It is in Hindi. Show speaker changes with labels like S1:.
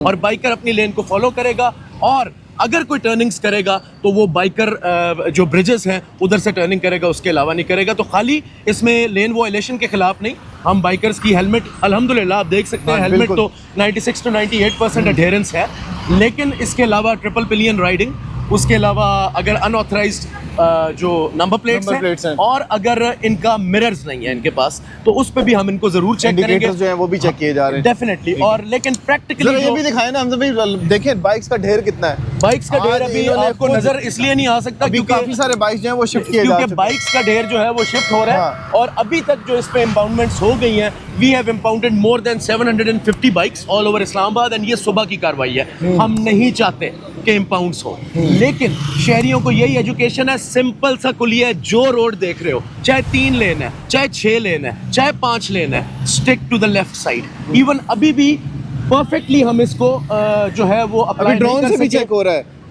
S1: और बाइकर अपनी लेन को फॉलो करेगा, और अगर कोई टर्निंग्स करेगा तो वो बाइकर जो ब्रिजेस हैं उधर से टर्निंग करेगा, उसके अलावा नहीं करेगा। तो खाली इसमें लेन वायलेशन के खिलाफ नहीं, हम बाइकर्स की हेलमेट अल्हम्दुलिल्लाह आप देख सकते हैं, हेलमेट तो 96 to 98% अडेरेंस है। लेकिन इसके अलावा ट्रिपल पिलियन राइडिंग, उसके अलावा अगर अनऑथराइज्ड जो नंबर प्लेट्स हैं, और अगर इनका मिरर्स नहीं है इनके पास, तो उस पे भी हम इनको जरूर चेक करेंगे,
S2: जो है वो भी चेक किए जा रहे हैं
S1: डेफिनेटली। और लेकिन प्रैक्टिकली
S2: ये भी दिखाएं ना हमसे भाई, देखिए बाइक्स का ढेर कितना है।
S1: बाइक्स का ढेर अभी आपको नजर इसलिए नहीं आ सकता क्योंकि
S2: काफी सारे बाइक्स जो हैं वो शिफ्ट किए जा चुके हैं,
S1: बाइक्स का ढेर जो है वो शिफ्ट हो रहा है। और अभी तक जो इस पे इंपाउंडमेंट्स हो गई हैं, we have impounded more than 750 bikes all over Islamabad, and ये सुबह की कार्रवाई है। हम नहीं चाहते कि इंपाउंड्स हो, लेकिन शहरियों को यही एजुकेशन है, सिंपल सा कुलिया है, जो रोड देख रहे हो, चाहे 3 लेन है, चाहे 6 लेन है, चाहे 5 लेन है, stick to the left side. Even अभी भी परफेक्टली हम इसको जो है वो अप्लाई
S2: ड्रोन से भी चेक हो रहा है।